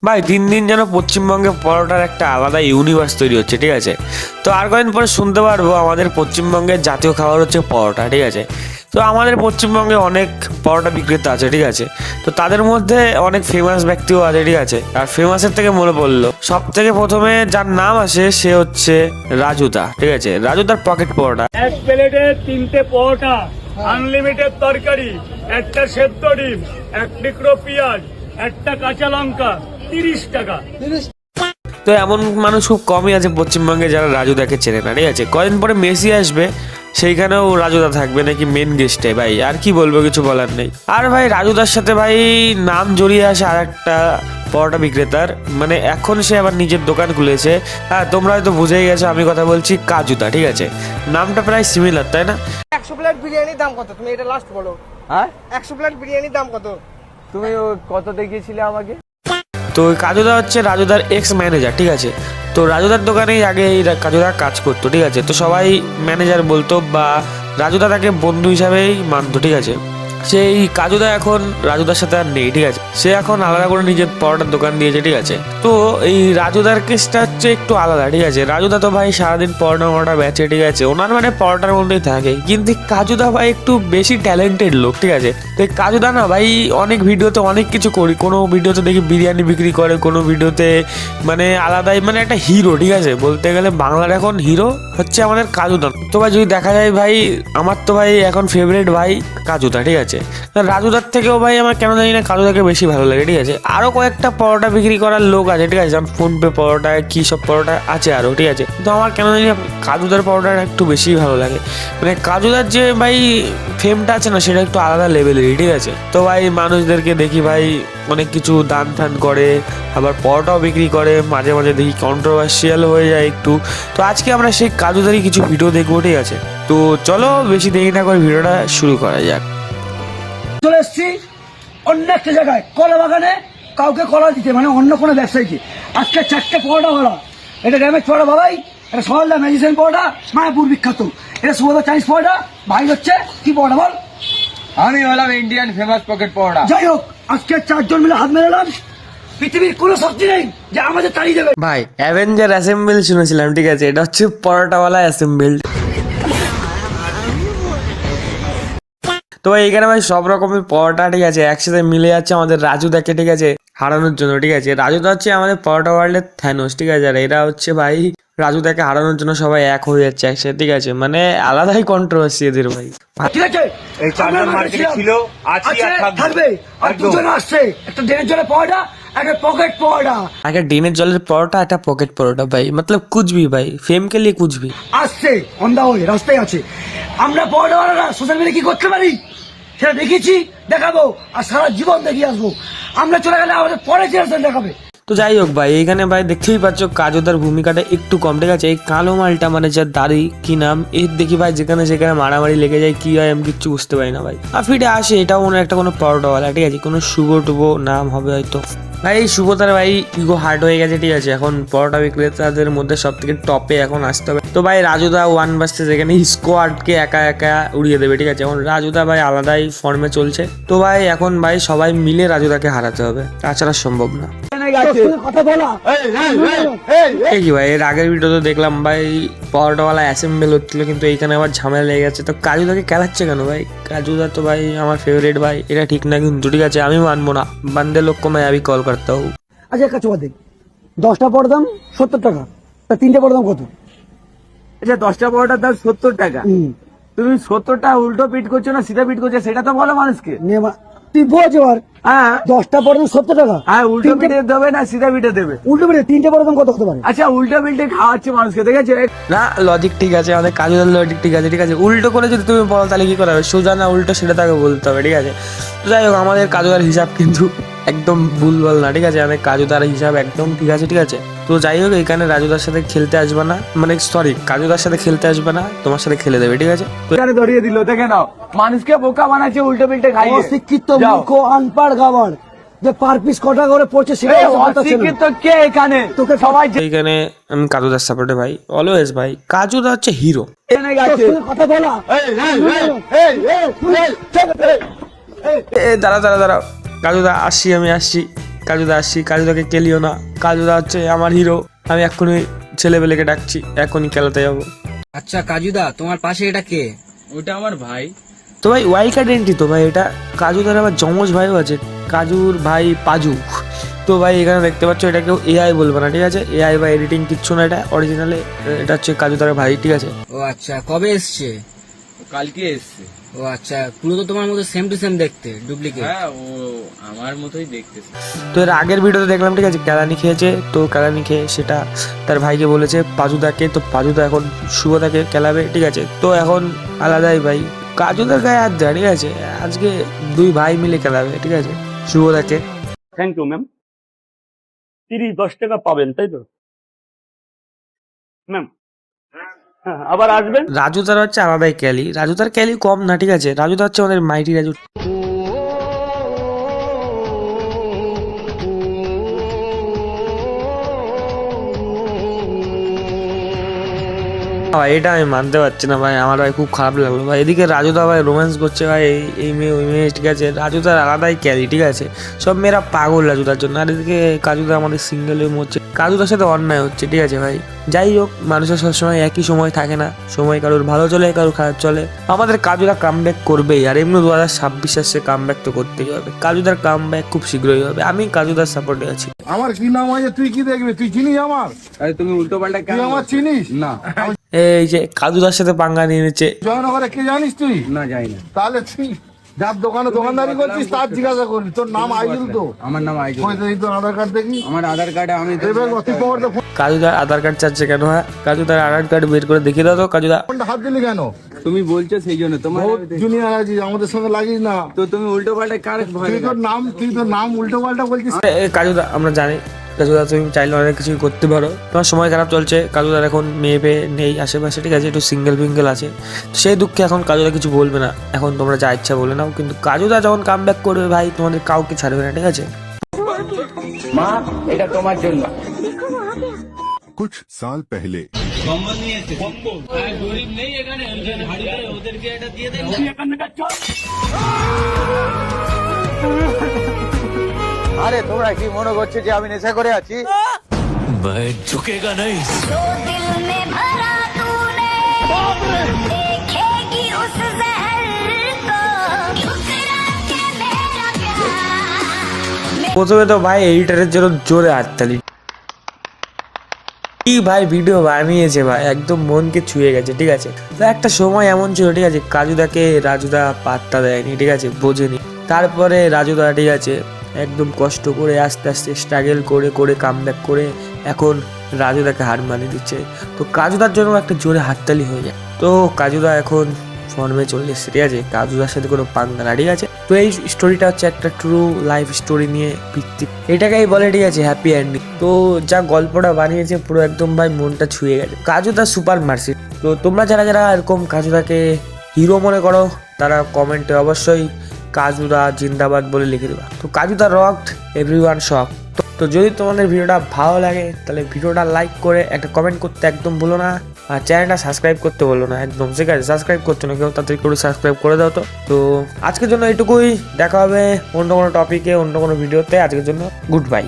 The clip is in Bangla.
ভাই দিন দিন যেন পশ্চিমবঙ্গে পরোটার একটা আলাদা ইউনিভার্স তৈরি হচ্ছে, ঠিক আছে। তো আর কয়েকদিন পরে শুনতে পারবো আমাদের পশ্চিমবঙ্গের জাতীয় খাবার হচ্ছে পরোটা, ঠিক আছে। তো আমাদের পশ্চিমবঙ্গে অনেক পরোটা বিক্রেতা আছে, ঠিক আছে। তো তাদের মধ্যে অনেক ফেমাস ব্যক্তিও আছে, ঠিক আছে। আর ফেমাসের থেকে মনে পড়লো, সব থেকে প্রথমে যার নাম আসে সে হচ্ছে রাজুদা, ঠিক আছে। রাজুদার পকেট পরোটা। এক প্লেটে 3টে পরোটা, আনলিমিটেড তরকারি, একটা সেদ্ধ ডিম, এক টুকরো পেঁয়াজ, একটা কাঁচা লঙ্কা, 30 টাকা। তো এমন মানুষ খুব কমই আছে পশ্চিমবঙ্গে যারা রাজুদাকে চেনে না, ঠিক আছে। কদিন পরে মেসি আসবে, সেইখানেও রাজুদা থাকবে নাকি মেন গেস্টে। ভাই আর কি বলবো, কিছু বলার নেই। আর ভাই রাজুদার সাথে ভাই নাম জড়িয়ে আসে আর একটা পরোটা বিক্রেতার, মানে এখন সে আবার নিজের দোকান খুলেছে। হ্যাঁ, তোমরা হয়তো বুঝেই গেছো আমি কথা বলছি কাজুদা, ঠিক আছে। নামটা প্রায় সিমিলার, তাই না? 100 প্লেট বিরিয়ানির দাম কত? তুমি এটা লাস্ট বলো। হ্যাঁ 100 প্লেট বিরিয়ানির দাম কত? তুমি কত দেখিয়েছিলে আমাকে? তো ওই কাজুদা হচ্ছে রাজুদার এক্স ম্যানেজার, ঠিক আছে। তো রাজুদার দোকানেই আগে এই কাজুদা কাজ করতো, ঠিক আছে। তো সবাই ম্যানেজার বলতো বা রাজুদা তাকে বন্ধু হিসাবেই মানতো, ঠিক আছে। সেই কাজুদা এখন রাজুদার সাথে আর নেই, ঠিক আছে। সে এখন আলাদা করে নিজের পরোটার দোকান দিয়েছে, ঠিক আছে। তো এই রাজুদার কেসটা হচ্ছে একটু আলাদা, ঠিক আছে। রাজুদা তো ভাই সারাদিন পরোটা বেচে, ঠিক আছে। ওনার মানে পরোটার মধ্যেই থাকে, কিন্তু কাজুদা ভাই একটু বেশি ট্যালেন্টেড লোক, ঠিক আছে। তো এই কাজুদা না ভাই অনেক ভিডিওতে অনেক কিছু করি, কোনো ভিডিওতে দেখি বিরিয়ানি বিক্রি করে, কোনো ভিডিওতে মানে আলাদাই মানে একটা হিরো, ঠিক আছে। বলতে গেলে বাংলার এখন হিরো হচ্ছে আমাদের কাজুদা। তো ভাই যদি দেখা যায় ভাই, আমার তো ভাই এখন ফেভারিট ভাই কাজুদা, ঠিক আছে। রাজুদার থেকেও ভাই আমার কেন জানি না কাজুদাকে বেশি ভালো লাগে, ঠিক আছে। আরো কয়েকটা পরোটা বিক্রি করার লোক আছে, ঠিক আছে, যেমন ফোনপে পরোটা কি সব পরোটা আছে আরো, ঠিক আছে। তো আমার কেন জানি না কাজুদার পরোটাটা একটু বেশি ভালো লাগে। মানে কাজুদার যে ভাই ফেমটা আছে না, সেটা একটু আলাদা লেভেলেরই, ঠিক আছে। তো ভাই মানুষদেরকে দেখি ভাই অনেক কিছু দান টান করে, আবার পরোটাও বিক্রি করে, মাঝে মাঝে দেখি কন্ট্রোভার্সিয়াল হয়ে যায় একটু। তো আজকে আমরা সেই কাজুদারই কিছু ভিডিও দেখবো, ঠিক আছে। তো চলো বেশি দেরি না করে ভিডিওটা শুরু করা যাক। চলে এসছি অন্য একটা জায়গায়, কলা বাগানে কাউকে কলা দিতে, মানে অন্য কোনো ব্যবসায়ীকে। আজকে 4টে পরোটা বলা, এটা ড্যামেজ পরোটা বাবাই, এটা সরলা ম্যাজিসিয়ান পরোটা, মায়াপুর বিখ্যাত। এটা সুবোধা চাইনিজ পরোটা, ভাই হচ্ছে কি পরোটা বল? আমি হলাম ইন্ডিয়ান ফেমাস পকেট পরোটা। যাই হোক, আজকে 4জন মিলে হাত মেলালাম, পৃথিবীর কোনো শক্তি নেই যে আমাদের তাড়িয়ে দেবে। ভাই অ্যাভেঞ্জার অ্যাসেম্বল শুনেছিলাম, ঠিক আছে। এটা হচ্ছে পরোটাওয়ালা অ্যাসেম্বল। তো ভাই এখানে ভাই সব রকমের পরোটা, ঠিক আছে, একসাথে মিলে যাচ্ছে আমাদের রাজুদাকে, ঠিক আছে, হারানোর জন্য, ঠিক আছে। রাজুদা হচ্ছে আমাদের পরোটা ওয়ার্ল্ডের থ্যানোস, ঠিক আছে। আর এরা হচ্ছে ভাই রাজুদাকে হারানোর জন্য সবাই এক হয়ে যাচ্ছে একসাথে, ঠিক আছে। মানে আলাদাই কন্ট্রোভার্সি এদের ভাই। ঠিক আছে, এই 4জন মার্কেটে ছিল, আছে আর থাকবে। আর দুজন আসছে, একটা ড্রেনের জলে পরোটা, একটা পকেট পরোটা। একটা ডিনের জলের পরোটা, একটা পকেট পরোটা, ভাই মতলব কুছ ভি ভাই, ফেম কে লিয়ে কুছ ভি। আসছে অন দা ওয়ে, রাস্তায় আছে। আমরা পরোটাওয়ালারা সোশ্যাল মিডিয়া কি করতে পারি সেটা দেখিয়েছি, দেখাবো, আর সারা জীবন দেখিয়ে আসবো। আমরা চলে গেলে আমাদের পরে জেনারেশন দেখাবে। তো যাই হোক ভাই, এইখানে ভাই দেখতেই পাচ্ছ কাজুদার ভূমিকাটা একটু কম, ঠিক আছে। এই কালো মালটা মানে যার দাড়ি কি নাম, এর দেখি ভাই যেখানে সেখানে মারামারি লেগে যায়, কি হয় আমি কিচ্ছু বুঝতে পারি না ভাই। আর ফিরে আসে এটাও মনে হয় একটা কোনো পরোটাওয়ালা, ঠিক আছে, কোনো শুভ টুভ নাম হবে হয়তো। ভাই শুভতার ভাই ইগো হার্ট হয়ে গেছে, ঠিক আছে। এখন পরোটা বিক্রেতাদের মধ্যে সব থেকে টপে এখন আসতে হবে। তো ভাই রাজুদা ওয়ান ভার্সেস এখানে স্কোয়াডকে একা একা উড়িয়ে দেবে, ঠিক আছে। এখন রাজুদা ভাই আলাদাই ফর্মে চলছে। তো ভাই এখন ভাই সবাই মিলে রাজুদাকে হারাতে হবে, তাছাড়া সম্ভব না। কথা বলা এই কি ভাই, এর আগের ভিডিওতে দেখলাম ভাই পরোটাওয়ালা অ্যাসেম্বল হচ্ছিল, কিন্তু এইখানে আবার ঝামেলা লেগে গেছে। তো কাজুদাকে খেলাচ্ছে কেন ভাই? কাজুদা তো ভাই আমার ফেভারিট ভাই, এটা ঠিক না কিন্তু, ঠিক আছে। আমি মানবো না, বান্দে লোক কো मैं अभी कॉल करता हूँ। আচ্ছা একটা চোখা দেখ, 10টা পরোটার দাম 70 টাকা, তা 3টে পরোটার দাম কত? আচ্ছা 10টা পরোটার দাম 70 টাকা। তুমি 70টা উল্টো পিট করছো না সিধা পিট করছো সেটা তো বলো মানুষকে। তুই বোঝ এবার, হ্যাঁ 10টা পরোটার দাম 70 টাকা, হ্যাঁ উল্টো পিঠে দেবে না সিধা পিঠে দেবে? উল্টো পেটে 3টে পরোটার দাম কত হতে পারে? আচ্ছা উল্টো পিঠে খাওয়াচ্ছে মানুষকে, দেখেছো? না লজিক ঠিক আছে, আমাদের কাজুদার লজিক ঠিক আছে, ঠিক আছে। উল্টো করে যদি তুমি বলো তাহলে কি করে হবে? সোজা না উল্টো সেটা তাকে বলতে হবে, ঠিক আছে। তো যাই হোক, আমাদের কাজুদার হিসাব কিন্তু একদম ভুলভাল না, ঠিক আছে। আমাদের কাজুদার হিসাব একদম ঠিক আছে, ঠিক আছে। তো যাই হোক, এখানে রাজুদার সাথে খেলতে আসবে না, মানে সরি কাজুদার সাথে খেলতে আসবে না, তোমার সাথে খেলে দেবে, ঠিক আছে। তো এখানে ধরিয়ে দিল, দেখে নাও মানুষকে বোকা বানাচ্ছে উল্টো পিঠে খাইয়ে। অশিক্ষিত যাও। মূর্খ আনপাড় গাবার যে পার পিস কটা করে পড়ছে সেটা এই বলতে পারছে না। অশিক্ষিত কে এখানে? তোকে সবাই এইখানে আমি কাজুদার সাপোর্টে ভাই, অলওয়েজ ভাই। কাজুদা হচ্ছে হিরো। জেনে গেছে। তোর কথা বলা দাঁড়া কাজুদা আসছি, আমি আসছি। কাজুদা আসছি, কাজুদাকে কেলিও না, কাজুদা হচ্ছে আমার হিরো, আমি এক্ষুনি ছেলেবেলেকে ডাকছি, এখনই খেলাতে যাবো। আচ্ছা কাজুদা, তোমার পাশে এটা কে? ওটা আমার ভাই। তো ভাই ওয়াইল্ড কার্ড এন্ট্রি তো ভাই, এটা কাজুদার আবার যমজ ভাইও আছে, কাজুর ভাই পাজু। তো ভাই এখানে দেখতে পাচ্ছ, এটা কেউ এআই বলবে না, ঠিক আছে? এআই বা এডিটিং কিচ্ছু না, এটা অরিজিনালে, এটা হচ্ছে কাজুদার ভাই, ঠিক আছে? ও আচ্ছা, কবে এসছে? কালকে এসছে। ও আচ্ছা, পুরো তো তোমার মতো সেম টু সেম দেখতে, ডুপ্লিকেট। হ্যাঁ, ও আমার মতোই দেখতেছে। তো এর আগের ভিডিওতে দেখলাম, ঠিক আছে, কেলানি খেয়েছে, তো কেলানি খেয়ে সেটা তার ভাইকে বলেছে পাজুদাকে, তো পাজুদা এখন শুভদাকে খেলাবে, ঠিক আছে? তো এখন আলাদাই ভাই, কাজুদার গায়ে হাত দেয়, ঠিক আছে? আজকে দুই ভাই মিলে খেলাবে, ঠিক আছে, শুভদাকে। Thank you ma'am. 10 টাকা পাবেন, তাই তো ম্যাম? হ্যাঁ, আবার আসবেন। রাজুদার হচ্ছে আলাদাই ক্যালি, রাজুদার ক্যালি কম না, ঠিক আছে? রাজুদা হচ্ছে আমাদের মাইটি রাজু। ভাই এটা আমি মানতে পারছি না ভাই, আমার ভাই খুব খারাপ লাগলো ভাই। এদিকে রাজুদা ভাই রোম্যান্স করছে ভাই, এই মেয়ে ওই মেয়ে, ঠিক আছে? রাজুদার আলাদাই ক্যারি, ঠিক আছে? সব মেয়েরা পাগল রাজুদার জন্য, আর এদিকে কাজুদা আমাদের সিঙ্গেল হয়ে মরছে, কাজুদার সাথে অন্যায় হচ্ছে, ঠিক আছে ভাই? যাই হোক, মানুষের সবসময় একই সময় থাকে না, সময় কারোর ভালো চলে, কারোর খারাপ চলে। আমাদের কাজুদা কামব্যাক করবেই, আর এমনি 2026 আসছে, কামব্যাক তো করতেই হবে। কাজুদার কামব্যাক খুব শীঘ্রই হবে, আমি কাজুদার সাপোর্টে আছি। আমার কি নাম আছে তুই কি দেখবি? তুই চিনিস আমার? আরে তুমি উল্টো পাল্টা তুই আমার চিনিস? না এই যে কাজুদার সাথে পাঙ্গা নিয়ে নিচ্ছে। জয়নগরে কে জানিস তুই? না যাই না। তাহলে তুই যার দোকানে দোকানদারি করছিস তার জিজ্ঞাসা করবি। তোর নাম আইজুল তো? আমার নাম আইজুল। কই দেখি তোর আধার কার্ড দেখি। আমার আধার কার্ডে আমি এবার তুই পকেটে কাজুদার আধার কার্ড চাচ্ছে কেন? হ্যাঁ, কাজুদার আধার কার্ড বের করে দেখিয়ে দাও তো কাজুদা। ফোনটা হাত দিলি কেন? তুমি বলছো সেই জন্য তোমার বহুত জুনিয়র আছিস, আমাদের সঙ্গে লাগিস না। তো তুমি উল্টো পাল্টা কার ভয়? তুই তোর নাম উল্টো পাল্টা বলছিস। কাজুদা আমরা জানি, কাজুদা তুমি চাইলে অনেক কিছুই করতে পারো, তোমার সময় খারাপ চলছে, কাজুদার এখন মেয়ে পেয়ে নেই আশেপাশে, ঠিক আছে? একটু সিঙ্গেল ফিঙ্গেল আছে, সেই দুঃখে এখন কাজুদা কিছু বলবে না, এখন তোমরা যা ইচ্ছা বলে নাও, কিন্তু কাজুদা যখন কাম ব্যাক করবে ভাই, তোমাদের কাউকে ছাড়বে না, ঠিক আছে? মা, এটা তোমার জন্য। कुछ साल पहले আরে তোমরা কি মনে করছো যে আমি নেশা করে আছি? जो दिल में भरा तूने देखेगी उस जहर को ठुकरा के मेरा प्यार। প্রথমে তো ভাই এডিটারের জন্য জোরে হাততালি। কি ভাই ভিডিও বানিয়েছে ভাই, একদম মনকে ছুঁয়ে গেছে, ঠিক আছে? তো একটা সময় এমন ছিল, ঠিক আছে, কাজুদাকে রাজুদা পাত্তা দেয়নি, ঠিক আছে, বোঝেনি। তারপরে রাজুদা, ঠিক আছে, একদম কষ্ট করে আস্তে আস্তে স্ট্রাগল করে করে কামব্যাক করে এখন রাজুদাকে হার মানিয়ে দিচ্ছে। তো কাজুদার জন্য একটা জোরে হাততালি হয়ে যায়। তো কাজুদা এখন ফর্মে চলে এসছে, ঠিক আছে? কাজুদার সাথে কোনো পাঙ্গা না, ঠিক আছে? তো এই স্টোরিটা হচ্ছে একটা ট্রু লাইফ স্টোরি নিয়ে ভিত্তিক, এটাকেই বলে, ঠিক আছে, হ্যাপি এন্ডিং। তো যা গল্পটা বানিয়েছে পুরো একদম ভাই মনটা ছুঁয়ে গেছে। কাজুদা সুপার মার্সি। তো তোমরা যারা যারা এরকম কাজুদাকে হিরো মনে করো, তারা কমেন্টে অবশ্যই কাজুদা জিন্দাবাদ বলে লিখে দেবা। তো কাজুদা রকড, এভরিওয়ান শক। তো যদি তোমাদের ভিডিওটা ভালো লাগে তাহলে ভিডিওটা লাইক করে একটা কমেন্ট করতে একদম ভুলো না, আর চ্যানেলটা সাবস্ক্রাইব করতে বলো না একদম, ঠিক আছে? সাবস্ক্রাইব করছো না কেউ, তাড়াতাড়ি করে সাবস্ক্রাইব করে দাও। তো আজকের জন্য এটুকুই, দেখা হবে অন্য কোনো টপিকে, অন্য কোনো ভিডিওতে। আজকের জন্য গুড বাই।